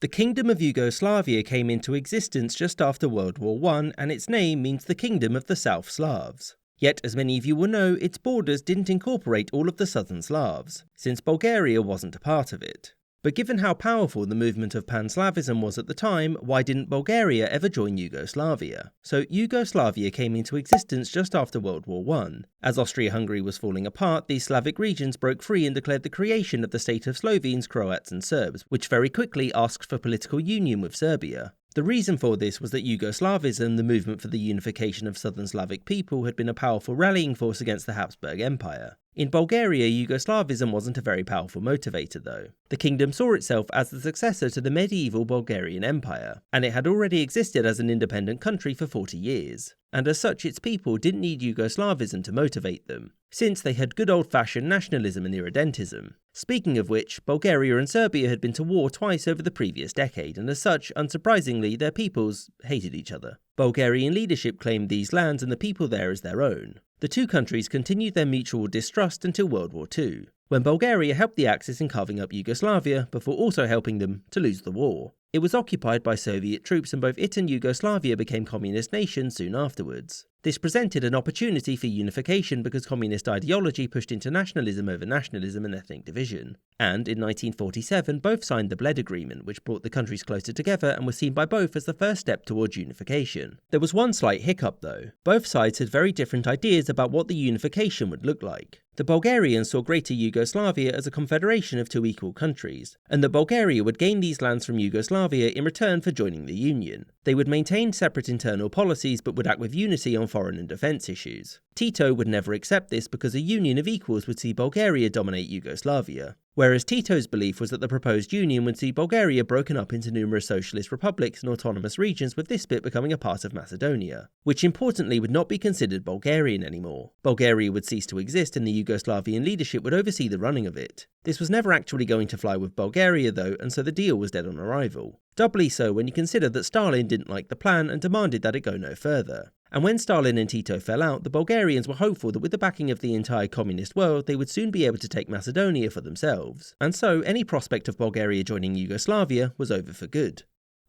The Kingdom of Yugoslavia came into existence just after World War I, and its name means the Kingdom of the South Slavs. Yet, as many of you will know, its borders didn't incorporate all of the southern Slavs, since Bulgaria wasn't a part of it. But given how powerful the movement of Pan-Slavism was at the time, why didn't Bulgaria ever join Yugoslavia? So Yugoslavia came into existence just after World War I. As Austria-Hungary was falling apart, these Slavic regions broke free and declared the creation of the state of Slovenes, Croats and Serbs, which very quickly asked for political union with Serbia. The reason for this was that Yugoslavism, the movement for the unification of southern Slavic people, had been a powerful rallying force against the Habsburg Empire. In Bulgaria, Yugoslavism wasn't a very powerful motivator though. The kingdom saw itself as the successor to the medieval Bulgarian Empire, and it had already existed as an independent country for 40 years. And as such, its people didn't need Yugoslavism to motivate them, since they had good old-fashioned nationalism and irredentism. Speaking of which, Bulgaria and Serbia had been to war twice over the previous decade, and as such, unsurprisingly, their peoples hated each other. Bulgarian leadership claimed these lands and the people there as their own. The two countries continued their mutual distrust until World War II, when Bulgaria helped the Axis in carving up Yugoslavia before also helping them to lose the war. It was occupied by Soviet troops and both it and Yugoslavia became communist nations soon afterwards. This presented an opportunity for unification because communist ideology pushed internationalism over nationalism and ethnic division. And in 1947, both signed the Bled Agreement, which brought the countries closer together and was seen by both as the first step towards unification. There was one slight hiccup though. Both sides had very different ideas about what the unification would look like. The Bulgarians saw Greater Yugoslavia as a confederation of two equal countries, and that Bulgaria would gain these lands from Yugoslavia in return for joining the Union. They would maintain separate internal policies but would act with unity on foreign and defence issues. Tito would never accept this because a union of equals would see Bulgaria dominate Yugoslavia. Whereas Tito's belief was that the proposed union would see Bulgaria broken up into numerous socialist republics and autonomous regions, with this bit becoming a part of Macedonia, which importantly would not be considered Bulgarian anymore. Bulgaria would cease to exist and the Yugoslavian leadership would oversee the running of it. This was never actually going to fly with Bulgaria though, and so the deal was dead on arrival. Doubly so when you consider that Stalin didn't like the plan and demanded that it go no further. And when Stalin and Tito fell out, the Bulgarians were hopeful that with the backing of the entire communist world, they would soon be able to take Macedonia for themselves. And so, any prospect of Bulgaria joining Yugoslavia was over for good.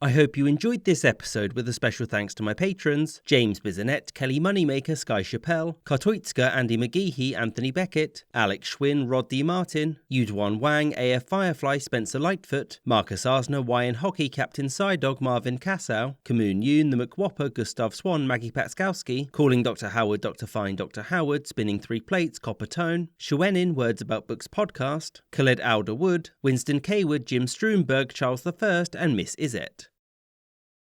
I hope you enjoyed this episode, with a special thanks to my patrons: James Bizanet, Kelly Moneymaker, Sky Chappelle, Kartoitska, Andy McGeehee, Anthony Beckett, Alex Schwinn, Rod D. Martin, Yudwan Wang, AF Firefly, Spencer Lightfoot, Marcus Arsner, YN Hockey, Captain Psydog, Marvin Kassow, Kamoon Yoon, The McWhopper, Gustav Swan, Maggie Patskowski, Calling Dr. Howard, Dr. Fine, Dr. Howard, Spinning Three Plates, Copper Tone, Shuenin, Words About Books Podcast, Khaled Alderwood, Winston Kaywood, Jim Stroomberg, Charles I, and Miss Izette.